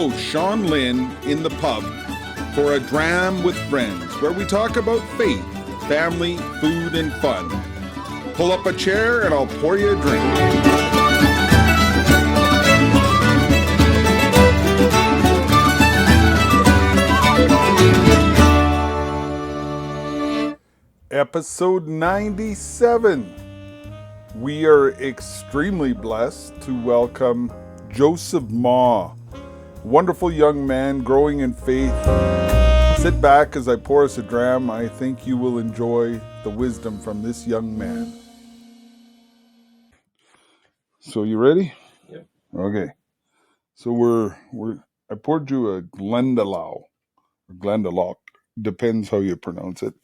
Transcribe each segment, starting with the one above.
host, Sean Lynn, in the pub for a Dram with friends, where we talk about faith, family, food, and fun. Pull up a chair and I'll pour you a drink. Episode 97. We are extremely blessed to welcome Joseph Ma, wonderful young man growing in faith. Sit back as I pour us a dram. I think you will enjoy the wisdom from this young man. So you ready? Yep. Okay. So I poured you a Glendalough, or Glendalough, depends how you pronounce it.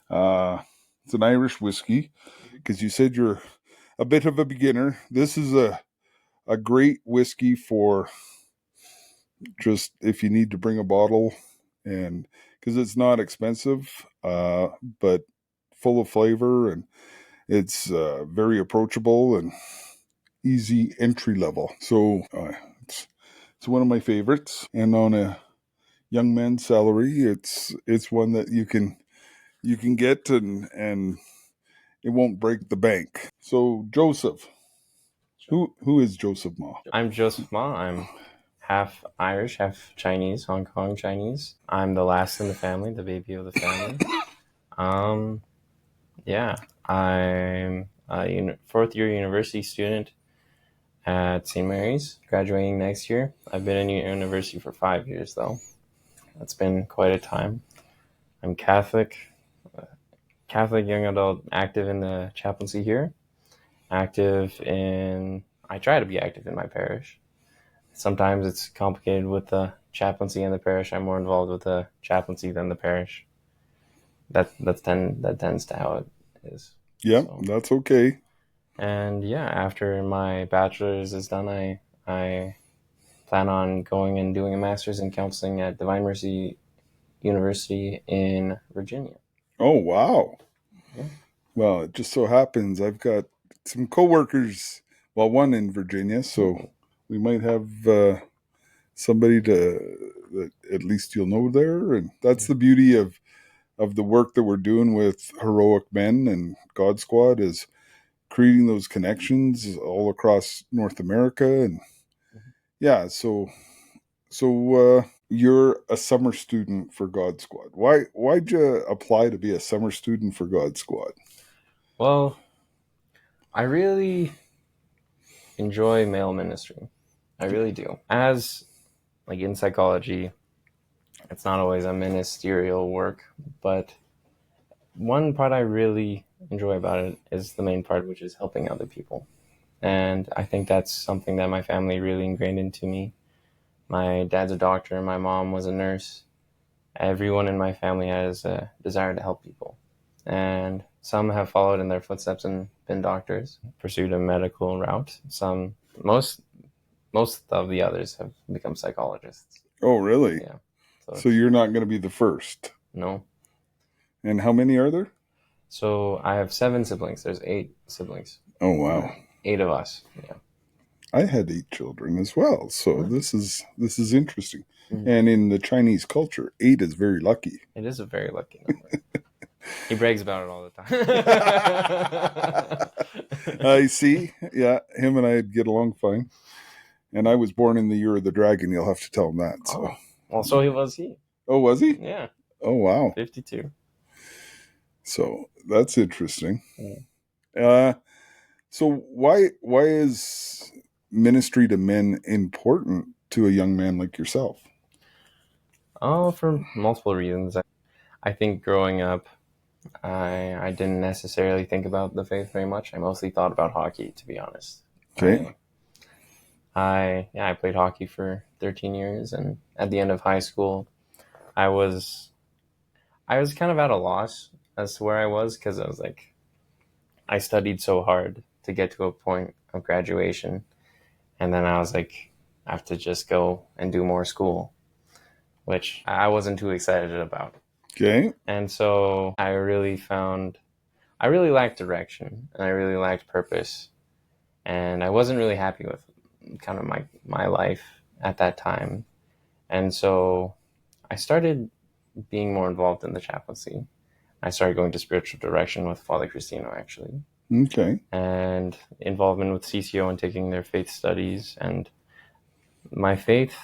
It's an Irish whiskey, because you said you're a bit of a beginner. This is a great whiskey for just if you need to bring a bottle, and because it's not expensive, but full of flavor, and it's very approachable and easy entry level. So it's one of my favorites, and on a young man's salary, it's one that you can get and it won't break the bank. So Joseph, who is Joseph Ma? I'm Joseph Ma. I'm half Irish, half Chinese, Hong Kong Chinese. I'm the last in the family, the baby of the family. I'm a fourth year university student at St. Mary's, graduating next year. I've been in university for 5 years, though. That's been quite a time. I'm Catholic young adult, active in the chaplaincy here. I try to be active in my parish. Sometimes it's complicated with the chaplaincy and the parish. I'm more involved with the chaplaincy than the parish. That tends to how it is. Yeah, so. That's okay. And yeah, after my bachelor's is done, I plan on going and doing a master's in counseling at Divine Mercy University in Virginia. Oh, wow. Yeah. Well, it just so happens I've got some coworkers, well, one in Virginia, so we might have somebody that at least you'll know there. And that's the beauty of the work that we're doing with Heroic Men and God Squad, is creating those connections all across North America. And yeah, so you're a summer student for God Squad. Why'd you apply to be a summer student for God Squad? Well, I really enjoy male ministry. I really do. As like in psychology, it's not always a ministerial work, but one part I really enjoy about it is the main part, which is helping other people. And I think that's something that my family really ingrained into me. My dad's a doctor, my mom was a nurse. Everyone in my family has a desire to help people. And some have followed in their footsteps and been doctors, pursued a medical route. Most of the others have become psychologists. Oh, really? Yeah. So you're not going to be the first? No. And how many are there? So I have 7 siblings. There's 8 siblings. Oh, wow. 8 of us. Yeah. I had 8 children as well. So this is interesting. Mm-hmm. And in the Chinese culture, 8 is very lucky. It is a very lucky number. He brags about it all the time. I see. Yeah, him and I get along fine. And I was born in the year of the dragon. You'll have to tell him that. So. Oh. Well, so was he. Oh, was he? Yeah. Oh, wow. 52. So that's interesting. Yeah. So why is ministry to men important to a young man like yourself? Oh, for multiple reasons. I think growing up, I didn't necessarily think about the faith very much. I mostly thought about hockey, to be honest. Okay. I played hockey for 13 years, and at the end of high school, I was kind of at a loss as to where I was, because I was like, I studied so hard to get to a point of graduation, and then I was like, I have to just go and do more school, which I wasn't too excited about. Okay. And so I really lacked direction, and I really lacked purpose, and I wasn't really happy with kind of my life at that time. And so I started being more involved in the chaplaincy. I started going to spiritual direction with Father Cristino, actually, Okay. and involvement with CCO and taking their faith studies. And my faith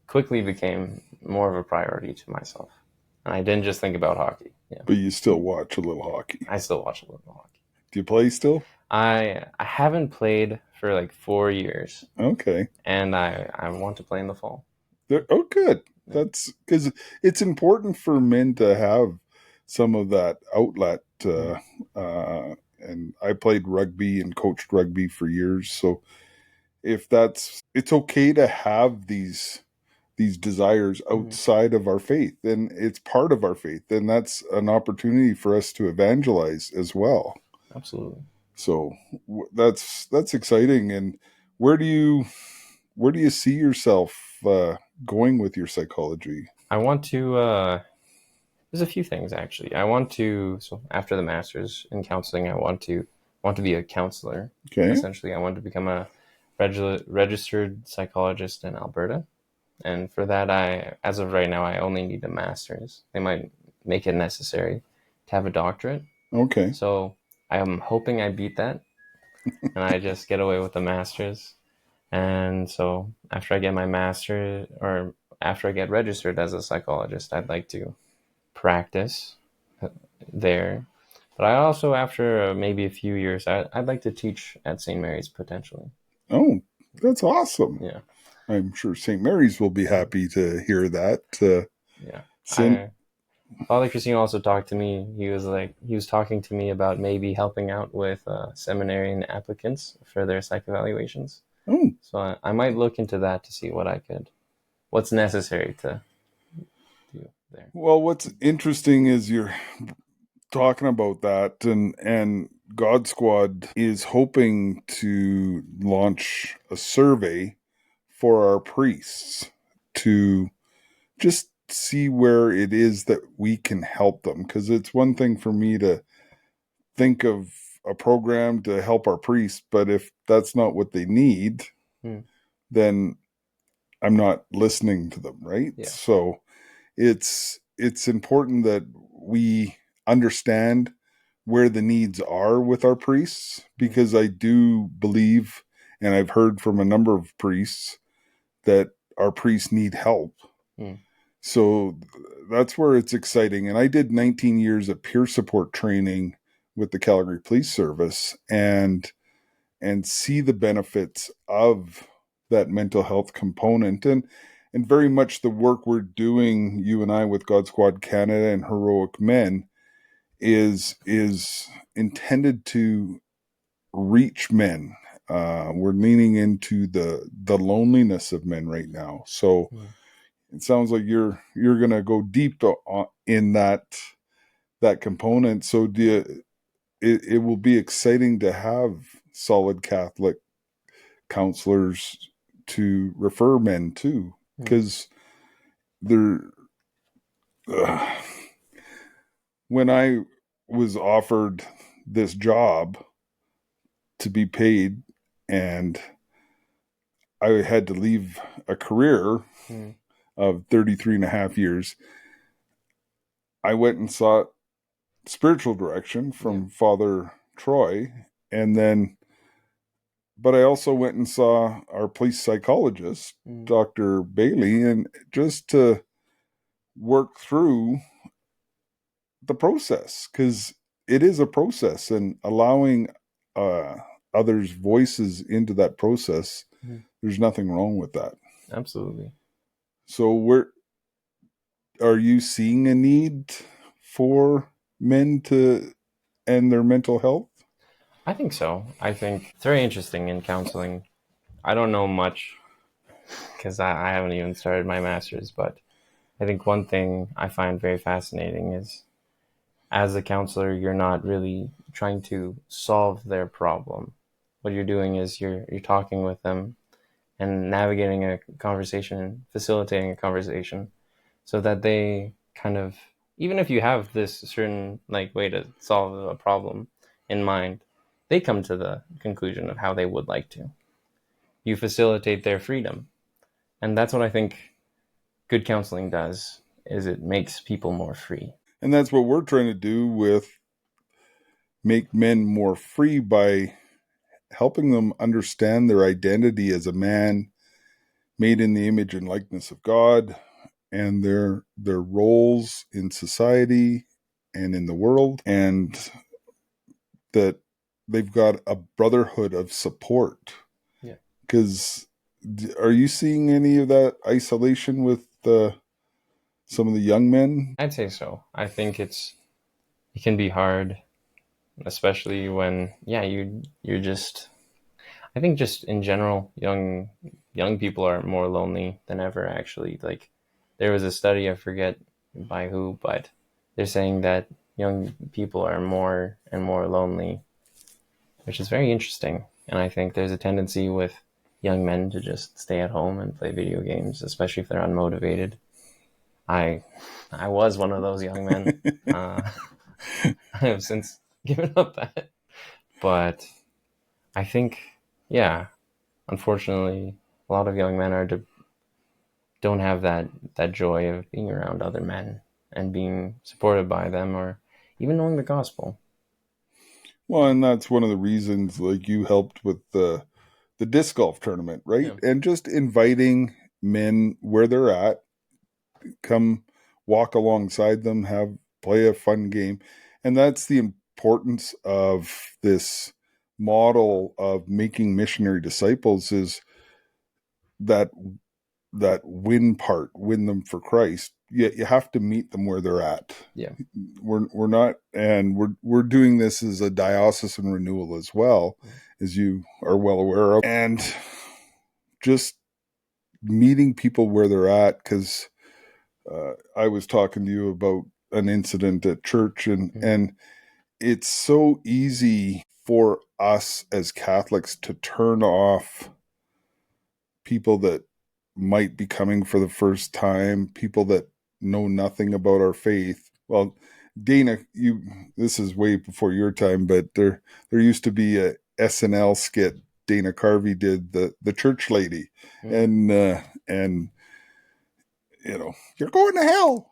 quickly became more of a priority to myself. And I didn't just think about hockey. Yeah. But you still watch a little hockey. I still watch a little hockey. Do you play still? I haven't played for like 4 years, Okay. and I want to play in the fall. Oh, good. That's because it's important for men to have some of that outlet. And I played rugby and coached rugby for years. So it's okay to have these desires outside of our faith, and it's part of our faith, and that's an opportunity for us to evangelize as well. Absolutely. So that's exciting. And where do you where do you see yourself going with your psychology? I want to. There's a few things actually. I want to. So after the master's in counseling, I want to be a counselor. Okay. Essentially, I want to become a registered psychologist in Alberta. And for that, as of right now, I only need a master's. They might make it necessary to have a doctorate. Okay. So I'm hoping I beat that, and I just get away with the master's. And so after I get my master, or after I get registered as a psychologist, I'd like to practice there. But I also, after maybe a few years, I'd like to teach at St. Mary's potentially. Oh, that's awesome. Yeah. I'm sure St. Mary's will be happy to hear that. Yeah. Father Christine also talked to me. He was talking to me about maybe helping out with seminarian applicants for their psych evaluations. Oh. So I might look into that to see what's necessary to do there. Well, what's interesting is you're talking about that, and God Squad is hoping to launch a survey for our priests to just see where it is that we can help them, because it's one thing for me to think of a program to help our priests, but if that's not what they need, then I'm not listening to them, right? Yeah. So it's important that we understand where the needs are with our priests, because I do believe, and I've heard from a number of priests, that our priests need help. So that's where it's exciting. And I did 19 years of peer support training with the Calgary Police Service, and see the benefits of that mental health component, and very much the work we're doing, you and I, with God Squad Canada and Heroic Men, is intended to reach men. We're leaning into the loneliness of men right now. So it sounds like you're going to go deep in that component. So it will be exciting to have solid Catholic counselors to refer men to, because they're when I was offered this job to be paid, and I had to leave a career of 33 and a half years, I went and sought spiritual direction from Father Troy, and then but I also went and saw our police psychologist, Dr. Bailey, and just to work through the process, because it is a process, and allowing others' voices into that process, there's nothing wrong with that. Absolutely. So are you seeing a need for men to end their mental health? I think so. I think it's very interesting in counseling. I don't know much because I haven't even started my master's, but I think one thing I find very fascinating is, as a counselor, you're not really trying to solve their problem. What you're doing is you're talking with them and navigating a conversation, facilitating a conversation, so that they kind of, even if you have this certain way to solve a problem in mind, they come to the conclusion of how they would like to. You facilitate their freedom. And that's what I think good counseling does is it makes people more free. And that's what we're trying to do with make men more free by helping them understand their identity as a man made in the image and likeness of God, and their roles in society and in the world, and that they've got a brotherhood of support. Yeah. Because are you seeing any of that isolation with some of the young men? I'd say so. I think it can be hard, especially when you're just I think just in general young people are more lonely than ever actually. Like there was a study, I forget by who, but they're saying that young people are more and more lonely, which is very interesting. And I think there's a tendency with young men to just stay at home and play video games, especially if they're unmotivated. I I was one of those young men. I have since given up that, but I think, yeah, unfortunately, a lot of young men don't have that joy of being around other men and being supported by them or even knowing the gospel. Well, and that's one of the reasons, like you helped with the disc golf tournament, right? Yeah. And just inviting men where they're at, come walk alongside them, have play a fun game, and that's the importance of this model of making missionary disciples is that win them for Christ. You have to meet them where they're at. Yeah. We're not, and we're doing this as a diocesan renewal as well, as you are well aware of, and just meeting people where they're at. Because I was talking to you about an incident at church, and it's so easy for us as Catholics to turn off people that might be coming for the first time, people that know nothing about our faith. Well, Dana, this is way before your time, but there used to be a SNL skit Dana Carvey did, the church lady, and you're going to hell.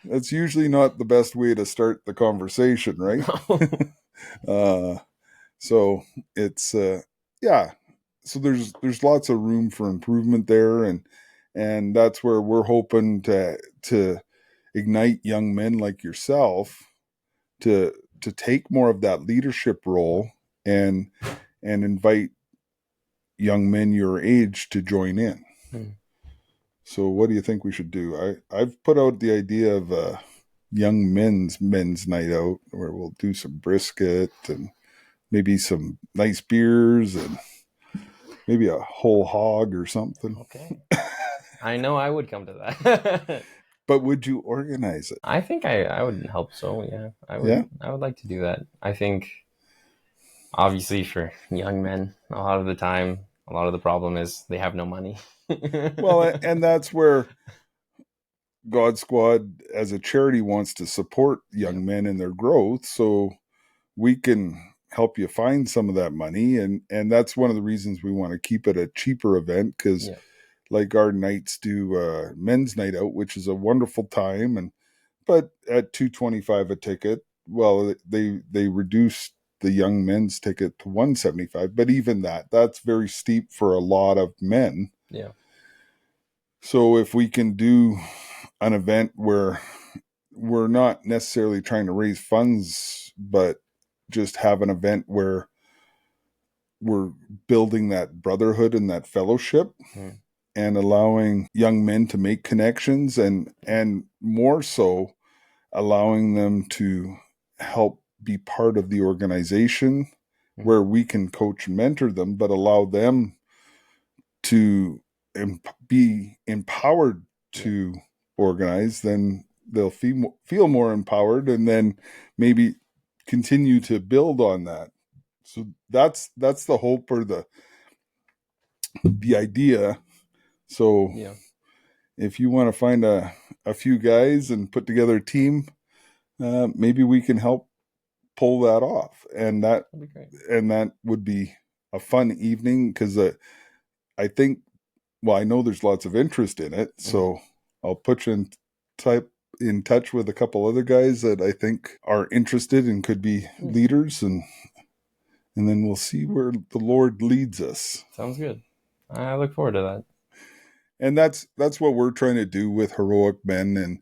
That's usually not the best way to start the conversation, right? No. So it's yeah. So there's lots of room for improvement there, and that's where we're hoping to ignite young men like yourself to take more of that leadership role and invite young men your age to join in. So what do you think we should do? I've put out the idea of a young men's night out where we'll do some brisket and maybe some nice beers and maybe a whole hog or something. Okay. I know I would come to that. But would you organize it? I think I would help. So yeah, Yeah. I would like to do that. I think obviously for young men, a lot of the time, a lot of the problem is they have no money. Well, and that's where God Squad as a charity wants to support young men in their growth. So we can help you find some of that money. And that's one of the reasons we want to keep it a cheaper event, because like our nights do men's night out, which is a wonderful time. But at $225 a ticket, well, they reduced the young men's ticket to $175, but even that's very steep for a lot of men. Yeah. So if we can do an event where we're not necessarily trying to raise funds, but just have an event where we're building that brotherhood and that fellowship and allowing young men to make connections, and more so allowing them to help be part of the organization where we can coach and mentor them, but allow them to be empowered to organize. Then they'll feel more empowered, and then maybe continue to build on that. So that's the hope or the idea. So if you want to find a few guys and put together a team, maybe we can help pull that off, and that would be a fun evening, because I think well, I know there's lots of interest in it, so I'll put you in touch with a couple other guys that I think are interested and could be leaders, and then we'll see where the Lord leads us. Sounds good. I look forward to that. And that's what we're trying to do with Heroic Men, and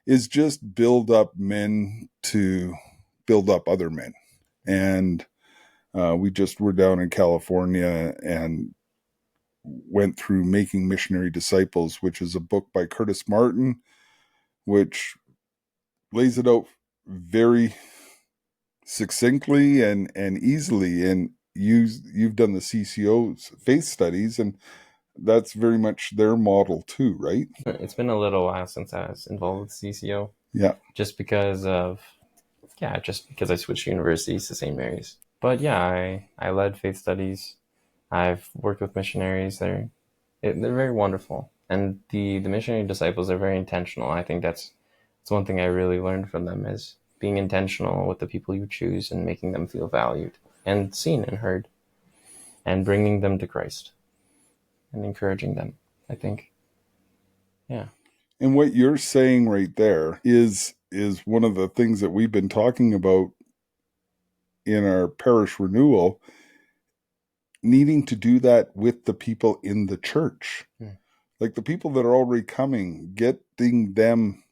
is just build up men to build up other men. And we just were down in California and went through Making Missionary Disciples, which is a book by Curtis Martin, which lays it out very succinctly and easily. And you've done the CCO's faith studies, and that's very much their model too, right? It's been a little while since I was involved with CCO. Yeah. Just because I switched universities to St. Mary's. But yeah, I led faith studies. I've worked with missionaries. They're very wonderful. And the missionary disciples are very intentional. I think that's one thing I really learned from them, is being intentional with the people you choose and making them feel valued and seen and heard, and bringing them to Christ and encouraging them, I think. Yeah. And what you're saying right there is one of the things that we've been talking about in our parish renewal, needing to do that with the people in the church. Like the people that are already coming, getting them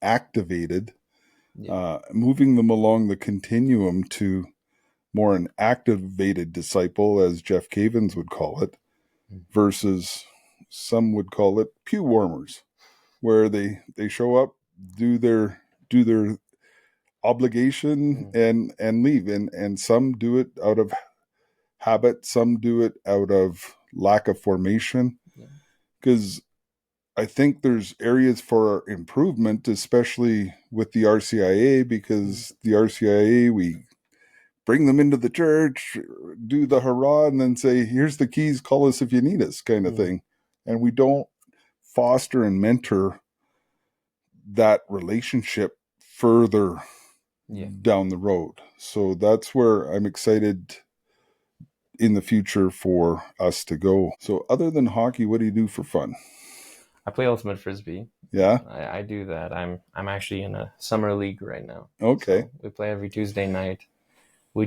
activated, moving them along the continuum to more an activated disciple, as Jeff Cavins would call it, versus some would call it pew warmers, where they show up, do their obligation and leave. And some do it out of habit, some do it out of lack of formation. Because I think there's areas for improvement, especially with the RCIA, because the RCIA, we bring them into the church, do the hurrah, and then say, here's the keys, call us if you need us, kind of thing. And we don't foster and mentor that relationship further down the road. So that's where I'm excited in the future for us to go. So other than hockey, what do you do for fun? I play ultimate frisbee. Yeah, I do that. I'm actually in a summer league right now. Okay. So we play every Tuesday night. We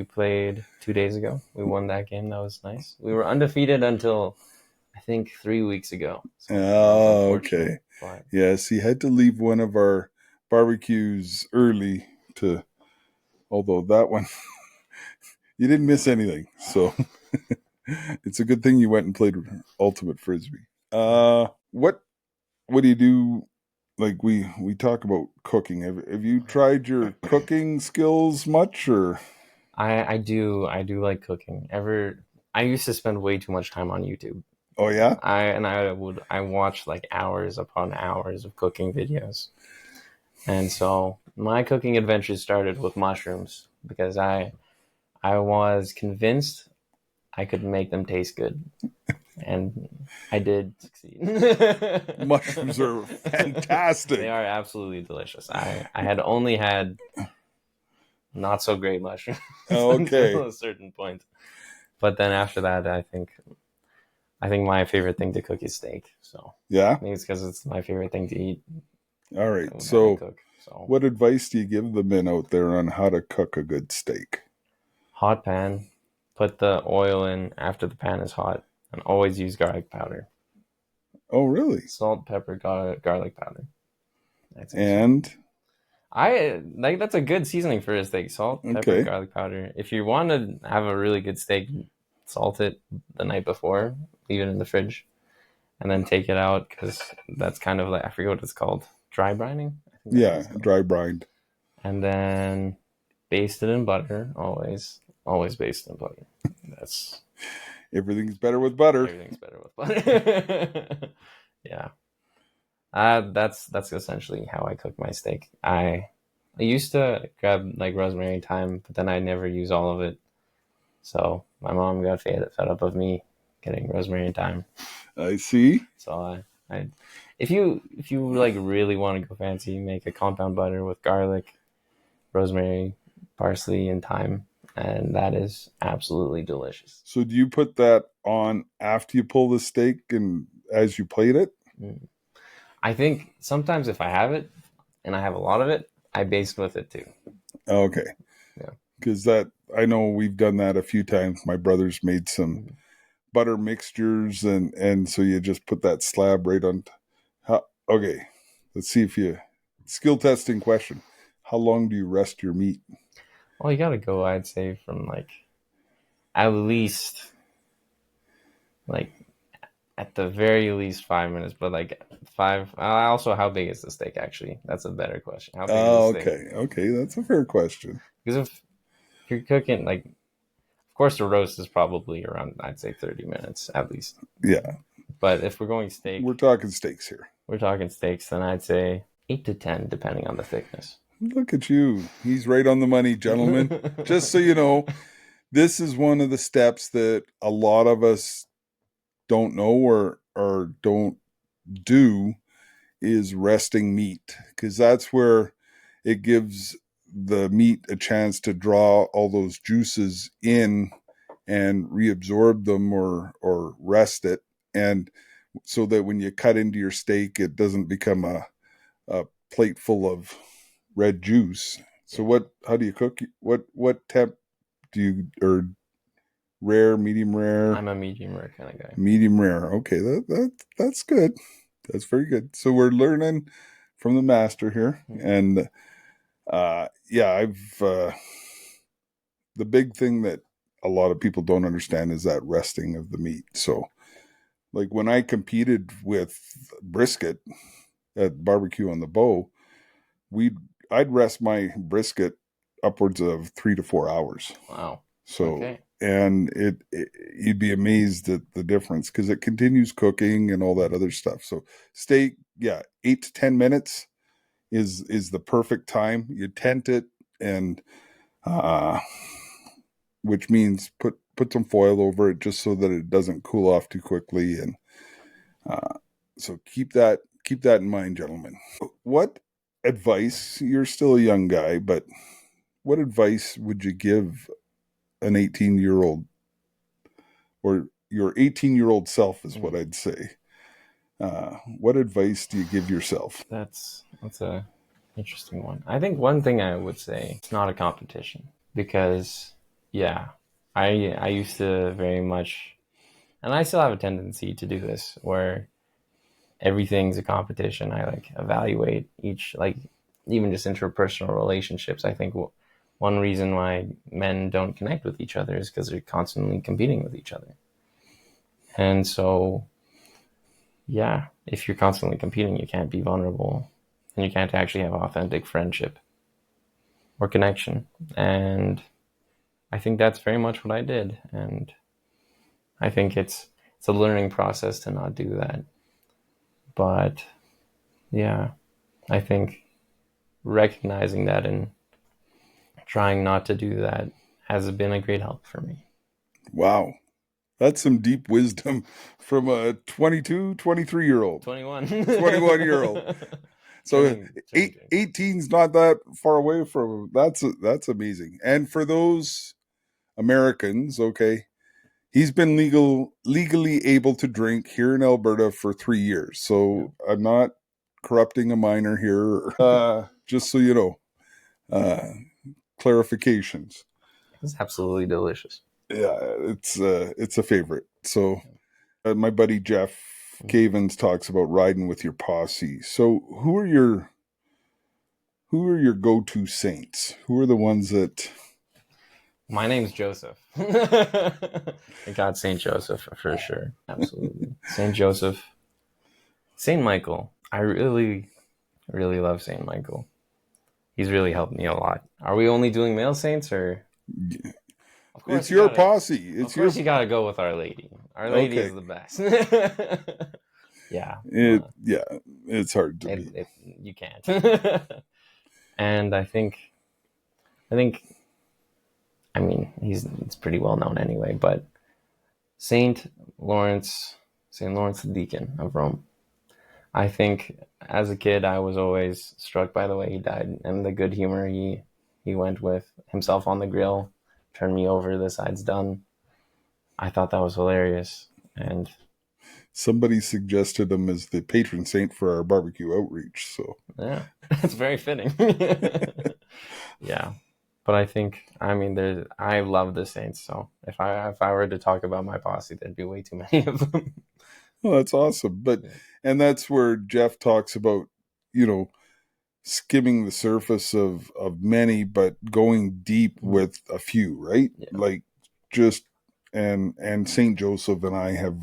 played 2 days ago. We won that game. That was nice. We were undefeated until I think 3 weeks ago. So okay. But... Yes, he had to leave one of our barbecues early although that one, you didn't miss anything. So it's a good thing you went and played ultimate frisbee. What do you do? Like we talk about cooking. Have you tried your cooking skills much, or? I do like cooking. I used to spend way too much time on YouTube. Oh yeah? I watch like hours upon hours of cooking videos. And so my cooking adventure started with mushrooms, because I was convinced I could make them taste good. And I did succeed. Mushrooms are fantastic. They are absolutely delicious. I had only had not so great mushrooms until a certain point. But then after that, I think my favorite thing to cook is steak. So yeah, I think it's because it's my favorite thing to eat. All right. So what advice do you give the men out there on how to cook a good steak? Hot pan. Put the oil in after the pan is hot, and always use garlic powder. Oh, really? Salt, pepper, garlic powder. And that's a good seasoning for a steak. Salt, pepper, garlic powder. If you want to have a really good steak, salt it the night before, leave it in the fridge, and then take it out, because that's kind of like, I forget what it's called, dry brining? Yeah, dry brined. And then baste it in butter, always baste in butter. That's everything's better with butter. Everything's better with butter. Yeah. That's essentially how I cook my steak. I used to grab like rosemary and thyme, but then I never use all of it. So my mom got fed up of me getting rosemary and thyme. I see. So I if you like really want to go fancy, make a compound butter with garlic, rosemary, parsley, and thyme, and that is absolutely delicious. So do you put that on after you pull the steak and as you plate it? Mm. I think sometimes if I have it and I have a lot of it, I baste with it too. Okay. Yeah. Because that, I know we've done that a few times. My brother's made some Mhm. butter mixtures, and so you just put that slab right on. Okay, let's see if you skill testing question. How long do you rest your meat? Well, you gotta go, I'd say, from like at least like at the very least 5 minutes, but like five. Also, how big is the steak? Actually, that's a better question. How big is the steak? Okay, okay, that's a fair question. Because if you're cooking, like, of course, the roast is probably around, I'd say, 30 minutes at least. Yeah, But if we're going we're steak, talking steaks here. we're talking steaks, then I'd say 8 to 10, depending on the thickness. Look at you. He's right on the money, gentlemen. Just so you know, this is one of the steps that a lot of us don't know or don't do is resting meat, because that's where it gives the meat a chance to draw all those juices in and reabsorb them or rest it, and so that when you cut into your steak it doesn't become a plate full of red juice. So Yeah. what, how do you cook, what temp do you, or rare, medium rare? I'm a medium rare kind of guy. Medium rare. Okay, that's good. That's very good. So we're learning from the master here, Mm. and yeah, I've the big thing that a lot of people don't understand is that resting of the meat. So, like when I competed with brisket at Barbecue on the Bow, we I'd rest my brisket upwards of 3 to 4 hours. Wow. So, Okay. and it you'd be amazed at the difference because it continues cooking and all that other stuff. So steak, yeah, 8 to 10 minutes is the perfect time. You tent it, and uh, which means put some foil over it just so that it doesn't cool off too quickly. And so keep that in mind, gentlemen. What advice? You're still a young guy, but what advice would you give an 18-year-old, or your 18-year-old self is what Mm. I'd say? What advice do you give yourself? That's a interesting one. I think one thing I would say, it's not a competition because yeah, I used to very much, and I still have a tendency to do this where everything's a competition. I like evaluate each, like, even just interpersonal relationships. I think one reason why men don't connect with each other is because they're constantly competing with each other. And so yeah, if you're constantly competing, you can't be vulnerable and you can't actually have authentic friendship or connection. And I think that's very much what I did. And I think it's a learning process to not do that. But yeah, I think recognizing that and trying not to do that has been a great help for me. Wow, that's some deep wisdom from a 22, 23-year old, 21. 21-year-old. So Changing. 18's not that far away from, that's amazing. And for those Americans, okay, he's been legally able to drink here in Alberta for 3 years. Yeah. So I'm not corrupting a minor here. Just so you know, uh, clarifications. It's absolutely delicious. Yeah, it's a favorite. So my buddy Jeff Cavins talks about riding with your posse. So who are your go-to saints? Who are the ones that? My name's Joseph. I got Saint Joseph for sure. Absolutely. Saint Joseph. Saint Michael. I really, really love Saint Michael. He's really helped me a lot. Are we only doing male saints, or of course It's you your gotta posse. of It's your course you gotta go with Our Lady. Our Lady okay. is the best. Yeah. Yeah, it's hard to beat. You can't. And I think I mean it's pretty well known anyway, but Saint Lawrence, Saint Lawrence the Deacon of Rome. I think as a kid I was always struck by the way he died and the good humor he went with himself on the grill, turn me over, the side's done. I thought that was hilarious. And Somebody suggested him as the patron saint for our barbecue outreach. So yeah, it's very fitting. Yeah. But I think, I mean, I love the Saints. So if I were to talk about my posse, there'd be way too many of them. well, that's awesome. But Yeah. and that's where Jeff talks about, you know, skimming the surface of many, but going deep with a few, right? Yeah. Like just and Saint Joseph and I have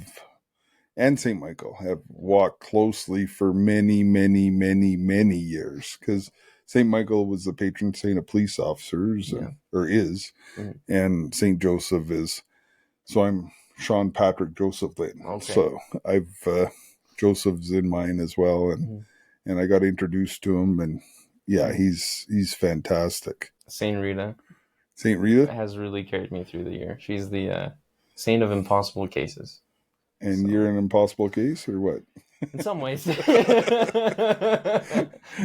and Saint Michael have walked closely for many, many, many, many years because Saint Michael was the patron saint of police officers, Yeah. and or is, Mhm. and Saint Joseph is. So I'm Sean Patrick Joseph Lynn. Okay. So I've Joseph's in mine as well, Mhm. and I got introduced to him, and yeah, Mhm. he's fantastic. Saint Rita Saint Rita, has really carried me through the year. She's the saint of impossible cases. and So you're an impossible case or what? in some ways,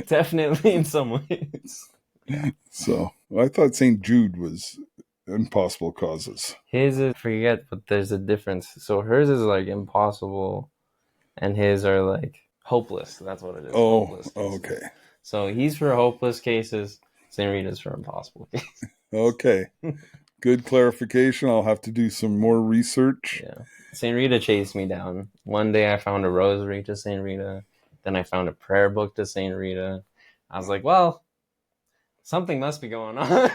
definitely in some ways. Yeah. So I thought Saint Jude was impossible causes. His is forget, but there's a difference. So hers is like impossible, and his are like hopeless. That's what it is. Oh, Hopeless okay. cases. So he's for hopeless cases. Saint Rita's for impossible cases. Okay. Good clarification. I'll have to do some more research. Yeah. Saint Rita chased me down. One day I found a rosary to Saint Rita. Then I found a prayer book to Saint Rita. I was like, well, something must be going on.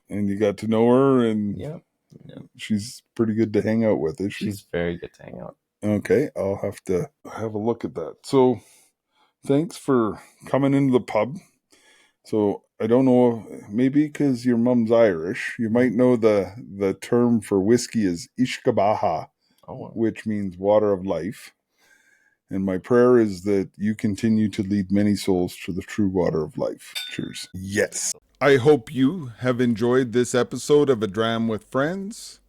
And you got to know her, and Yep. Yep. she's pretty good to hang out with, is she? She's very good to hang out. Okay, I'll have to have a look at that. So thanks for coming into the pub. So I don't know, maybe because your mom's Irish, you might know the term for whiskey is Ishkabaha, Oh, wow. which means water of life. And my prayer is that you continue to lead many souls to the true water of life. Cheers. Yes. I hope you have enjoyed this episode of A Dram with Friends.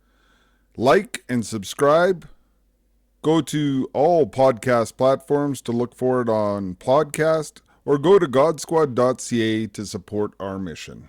Like and subscribe. Go to all podcast platforms to look for it on podcast, or go to godsquad.ca to support our mission.